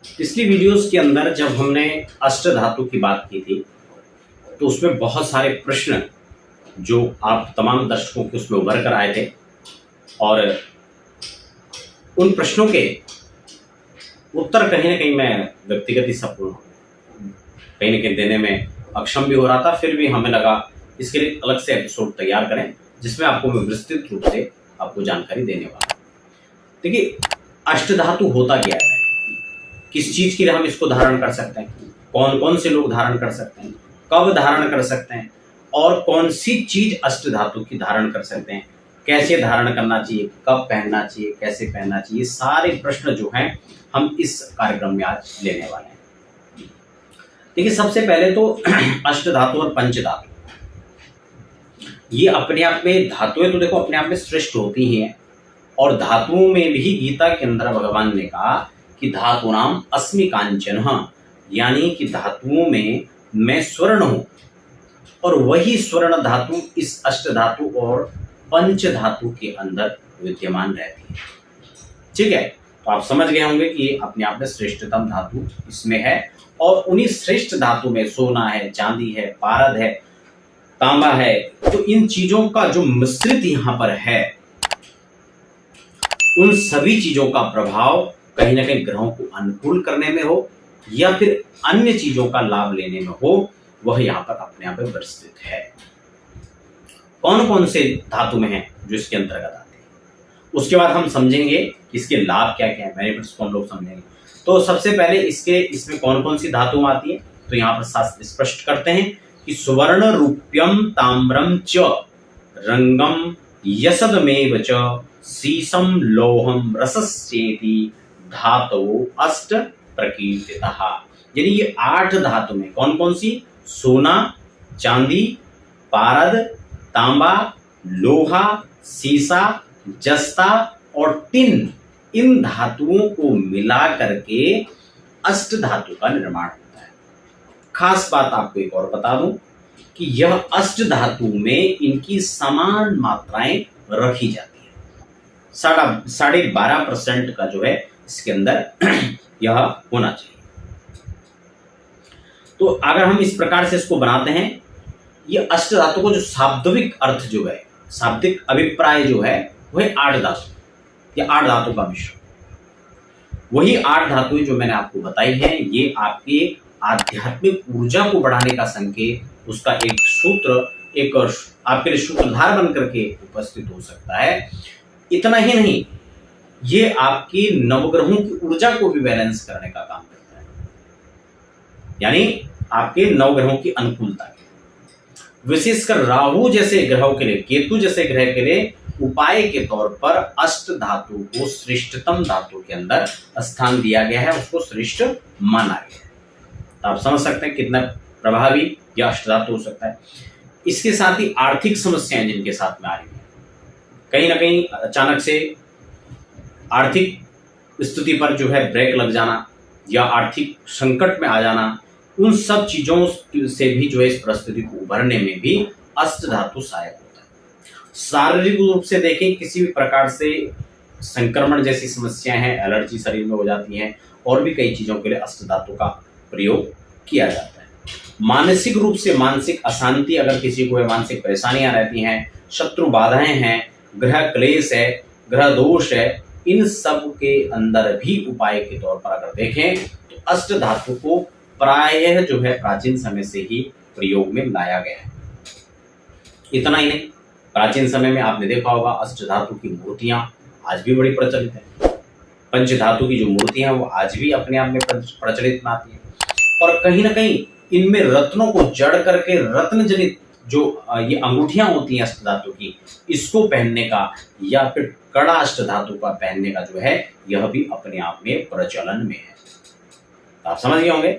पिछली वीडियोस के अंदर जब हमने अष्ट धातु की बात की थी तो उसमें बहुत सारे प्रश्न जो आप तमाम दर्शकों के उसमें उभर कर आए थे और उन प्रश्नों के उत्तर कहीं ना कहीं मैं व्यक्तिगत ही सब कहीं ना कहीं देने में अक्षम भी हो रहा था। फिर भी हमें लगा इसके लिए अलग से एपिसोड तैयार करें जिसमें आपको मैं विस्तृत रूप से आपको जानकारी देने वाला। देखिए, अष्ट धातु होता क्या है, किस चीज के लिए हम इसको धारण कर सकते हैं, कौन कौन से लोग धारण कर सकते हैं, कब धारण कर सकते हैं और कौन सी चीज अष्ट धातु की धारण कर सकते हैं, कैसे धारण करना चाहिए, कब पहनना चाहिए, कैसे पहनना चाहिए, सारे प्रश्न जो हैं हम इस कार्यक्रम में आज लेने वाले हैं। देखिए, सबसे पहले तो अष्ट धातु और पंच धातु ये अपने आप में धातुएं तो देखो अपने आप में श्रेष्ठ होती ही हैं और धातुओं में भी गीता के अंदर भगवान ने कहा कि धातु नाम अस्मि कांचन, यानी कि धातुओं में मैं स्वर्ण हूं और वही स्वर्ण धातु इस अष्ट धातु और पंच धातु के अंदर विद्यमान रहती है। ठीक है, तो आप समझ गए होंगे कि अपने आप में श्रेष्ठतम धातु इसमें है और उन्हीं श्रेष्ठ धातु में सोना है, चांदी है, पारद है, तांबा है। तो इन चीजों का जो मिश्रित यहां पर है उन सभी चीजों का प्रभाव कहीं ना कहीं ग्रहों को अनुकूल करने में हो या फिर अन्य चीजों का लाभ लेने में हो, वह यहाँ पर अपने आप में विस्तृत है। कौन कौन से धातु में है जो इसके अंतर्गत आते हैं, उसके बाद हम समझेंगे कि इसके लाभ क्या क्या है, बेनिफिट्स को हम लोग समझेंगे। तो सबसे पहले इसमें कौन कौन सी धातु आती है, तो यहाँ पर शास्त्र स्पष्ट करते हैं कि सुवर्ण रूप्यम ताम्रम च रंगम यसदमेव च सीसम लोहम रसस्येति धातु अष्ट प्रकीर्तितः। यानी ये 8 धातु में कौन कौन सी, सोना, चांदी, पारद, तांबा, लोहा, सीसा, जस्ता और टिन, इन धातुओं को मिला करके अष्ट धातु का निर्माण होता है। खास बात आपको एक और बता दूं कि यह अष्ट धातु में इनकी समान मात्राएं रखी जाती है। 12.5% का जो है इसके अंदर यह होना चाहिए। तो अगर हम इस प्रकार से इसको बनाते हैं, ये अष्ट धातु को जो शाब्दिक अर्थ जो है, शाब्दिक अभिप्राय जो है वह 8 धातु या 8 धातु का मिश्रण, वही 8 धातुएं जो मैंने आपको बताई हैं, ये आपके आध्यात्मिक ऊर्जा को बढ़ाने का संकेत, उसका एक सूत्र, एक आपके लिए सूत्रधार बन करके उपस्थित हो सकता है। इतना ही नहीं, ये आपकी नवग्रहों की ऊर्जा को भी बैलेंस करने का काम करता है, यानी आपके नवग्रहों की अनुकूलता के, विशेषकर राहु जैसे ग्रहों के लिए, केतु जैसे ग्रह के लिए उपाय के तौर पर अष्ट धातु को श्रेष्ठतम धातु के अंदर स्थान दिया गया है, उसको श्रेष्ठ माना गया है। तो आप समझ सकते हैं कितना प्रभावी यह अष्ट धातु हो सकता है। इसके साथ ही आर्थिक समस्याएं जिनके साथ में आ रही है, कहीं ना कहीं अचानक से आर्थिक स्थिति पर जो है ब्रेक लग जाना या आर्थिक संकट में आ जाना, उन सब चीजों से भी जो है इस परिस्थिति को उभरने में भी अष्ट धातु सहायक होता है। शारीरिक रूप से देखें, किसी भी प्रकार से संक्रमण जैसी समस्याएं हैं, एलर्जी शरीर में हो जाती है और भी कई चीजों के लिए अष्ट धातु का प्रयोग किया जाता है। मानसिक रूप से मानसिक अशांति अगर किसी को है, मानसिक परेशानियां रहती हैं, शत्रु बाधाएं हैं, ग्रह क्लेश है, ग्रह दोष है, इन सब के अंदर भी उपाय के तौर पर अगर देखें तो अष्ट धातु को प्रायः जो है प्राचीन समय से ही प्रयोग में लाया गया है। इतना ही नहीं, प्राचीन समय में आपने देखा होगा अष्ट धातु की मूर्तियां आज भी बड़ी प्रचलित है। पंच धातु की जो मूर्तियां वो आज भी अपने आप में प्रचलित में आती है और कहीं ना कहीं इनमें रत्नों को जड़ करके रत्न जनित जो ये अंगूठियां होती हैं अष्ट धातु की, इसको पहनने का या फिर कड़ा अष्ट धातु का पहनने का जो है, यह भी अपने आप में प्रचलन में है। तो आप समझ गए होंगे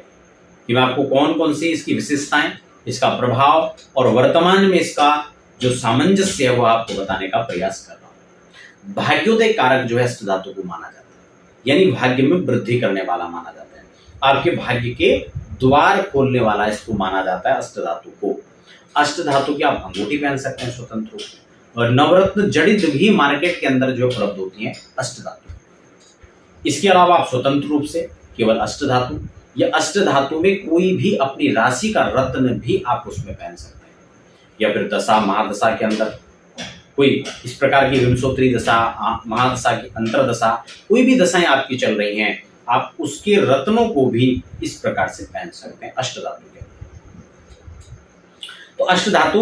कि मैं आपको कौन कौन सी इसकी विशेषताएं, इसका प्रभाव और वर्तमान में इसका जो सामंजस्य है वो आपको बताने का प्रयास कर रहा हूं। भाग्योदय कारक जो है अष्ट धातु को माना जाता है, यानी भाग्य में वृद्धि करने वाला माना जाता है, आपके भाग्य के द्वार खोलने वाला इसको माना जाता है अष्ट धातु को। अष्ट धातु की आप अंगूठी पहन सकते हैं स्वतंत्र रूप से, और नवरत्न जड़ित भी मार्केट के अंदर जो उपलब्ध होती हैं अष्ट धातु। इसके अलावा आप स्वतंत्र रूप से केवल अष्ट धातु, या अष्ट धातु में कोई भी अपनी राशि का रत्न भी आप उसमें पहन सकते हैं, या फिर दशा महादशा के अंदर कोई इस प्रकार की विंशोत्तरी दशा, महादशा की अंतरदशा, कोई भी दशाएं आपकी चल रही हैं, आप उसके रत्नों को भी इस प्रकार से पहन सकते हैं अष्ट धातु के। तो अष्ट धातु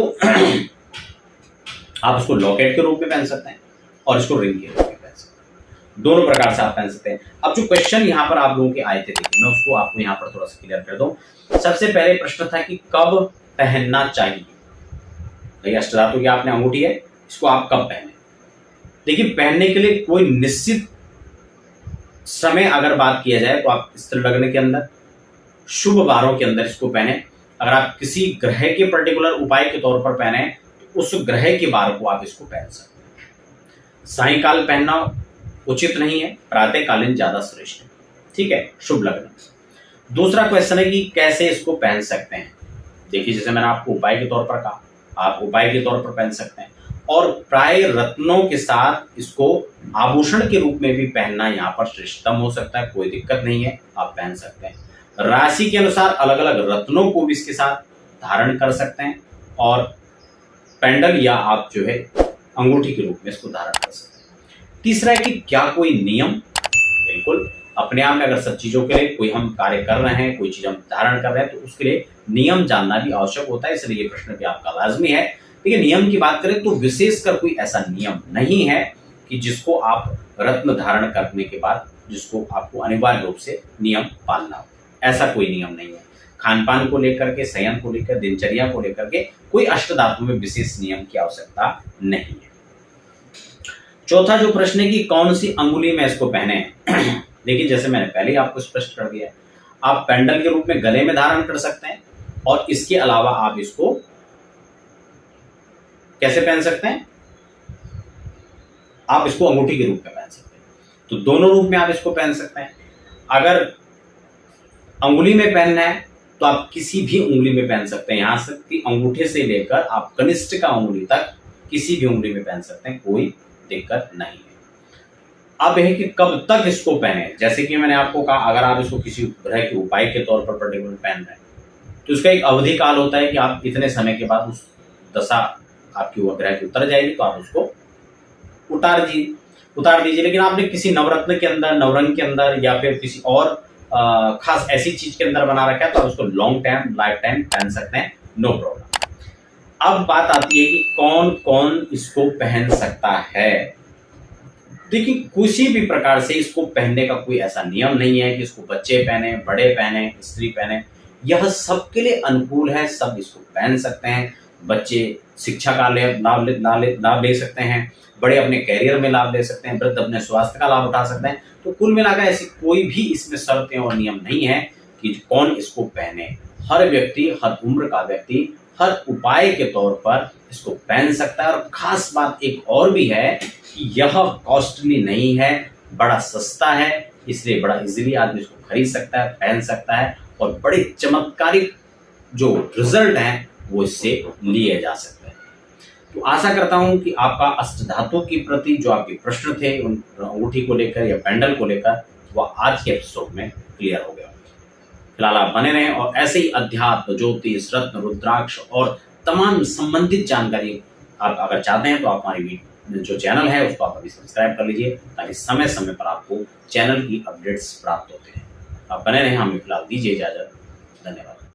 आप उसको लॉकेट के रूप में पहन सकते हैं और इसको रिंग के रूप में पहन सकते हैं, दोनों प्रकार से आप पहन सकते हैं। अब जो क्वेश्चन यहाँ पर आप लोगों के आए थे, देखिए मैं उसको आपको यहाँ पर थोड़ा सा क्लियर कर दूं। सबसे पहले प्रश्न था कि कब पहनना चाहिए। देखिए अष्ट धातु की आपने अंगूठी है, इसको आप कब पहने। देखिए पहनने के लिए कोई निश्चित समय अगर बात किया जाए तो आप स्त्री लग्न के अंदर, शुभ वारों के अंदर इसको पहने। अगर आप किसी ग्रह के पर्टिकुलर उपाय के तौर पर पहने तो उस ग्रह के वार को आप इसको पहन सकते हैं। सायंकाल पहनना उचित नहीं है, प्रातःकालीन ज्यादा श्रेष्ठ है, ठीक है, शुभ लग्न। दूसरा क्वेश्चन है कि कैसे इसको पहन सकते हैं। देखिए जैसे मैंने आपको उपाय के तौर पर कहा, आप उपाय के तौर पर पहन सकते हैं, और प्राय रत्नों के साथ इसको आभूषण के रूप में भी पहनना यहाँ पर श्रेष्ठतम हो सकता है, कोई दिक्कत नहीं है, आप पहन सकते हैं। राशि के अनुसार अलग अलग रत्नों को भी इसके साथ धारण कर सकते हैं, और पेंडल या आप जो है अंगूठी के रूप में इसको धारण कर सकते हैं। तीसरा है कि क्या कोई नियम। बिल्कुल, अपने आप में अगर सब चीजों के लिए कोई हम कार्य कर रहे हैं, कोई चीज हम धारण कर रहे हैं, तो उसके लिए नियम जानना भी आवश्यक होता है, इसलिए ये प्रश्न भी आपका लाजमी है। देखिए नियम की बात करें तो विशेषकर कोई ऐसा नियम नहीं है कि जिसको आप रत्न धारण करने के बाद जिसको आपको अनिवार्य रूप से नियम पालना हो, ऐसा कोई नियम नहीं है। खान पान को लेकर के, शयन को लेकर, दिनचर्या को लेकर के कोई अष्ट धातु में विशेष नियम की आवश्यकता नहीं है। चौथा जो प्रश्न है कि कौन सी अंगुली में इसको पहने। देखिए जैसे मैंने पहले ही आपको स्पष्ट कर दिया, आप पेंडल के रूप में गले में धारण कर सकते हैं, और इसके अलावा आप इसको कैसे पहन सकते हैं, आप इसको अंगूठी के रूप में पहन सकते हैं। तो दोनों रूप में आप इसको पहन सकते हैं। अगर अंगुली में पहनना है तो आप किसी भी उंगली में पहन सकते हैं, यहां से कि अंगूठे से लेकर आप कनिष्ठ का उंगली तक किसी भी उंगली में पहन सकते हैं, कोई दिक्कत नहीं है। अब है कि कब तक इसको पहने। जैसे कि मैंने आपको कहा, अगर आप इसको किसी ग्रह के उपाय के तौर पर पर्टिकुलर पहन रहे हैं तो उसका एक अवधि काल होता है कि आप इतने समय के बाद उस दशा आपकी वो ग्रह की उतर जाएगी तो आप उसको उतार दीजिए। लेकिन आपने किसी नवरत्न के अंदर, नवरंग के अंदर, या फिर किसी और खास ऐसी चीज के अंदर बना रखा है तो आप उसको लॉन्ग टाइम, लाइफ टाइम पहन सकते हैं, नो प्रॉब्लम। अब बात आती है कि कौन कौन इसको पहन सकता है। देखिए किसी भी प्रकार से इसको पहनने का कोई ऐसा नियम नहीं है कि इसको बच्चे पहने, बड़े पहने, स्त्री पहने, यह सबके लिए अनुकूल है, सब इसको पहन सकते हैं। बच्चे शिक्षा का लाभ ले सकते हैं, बड़े अपने कैरियर में लाभ ले सकते हैं, वृद्ध अपने स्वास्थ्य का लाभ उठा सकते हैं। तो कुल मिलाकर ऐसी कोई भी इसमें शर्तें और नियम नहीं है कि कौन इसको पहने। हर व्यक्ति, हर उम्र का व्यक्ति, हर उपाय के तौर पर इसको पहन सकता है। और खास बात एक और भी है कि यह कॉस्टली नहीं है, बड़ा सस्ता है, इसलिए बड़ा इजीली आदमी इसको खरीद सकता है, पहन सकता है, और बड़े चमत्कारिक जो रिजल्ट हैं वो इससे लिए जा सकते हैं। तो आशा करता हूं कि आपका अष्ट धातु के प्रति जो आपके प्रश्न थे उन अंगूठी को लेकर या पेंडल को लेकर, वह आज के एपिसोड में क्लियर हो गया। फिलहाल आप बने रहें और ऐसे ही अध्यात्म, ज्योतिष, रत्न, रुद्राक्ष और तमाम संबंधित जानकारी आप अगर चाहते हैं तो आप हमारी जो चैनल है उसको आप अभी सब्सक्राइब कर लीजिए, ताकि समय समय पर आपको चैनल की अपडेट्स प्राप्त होते हैं। आप बने रहें, हमें फिलहाल दीजिए इजाजत। धन्यवाद।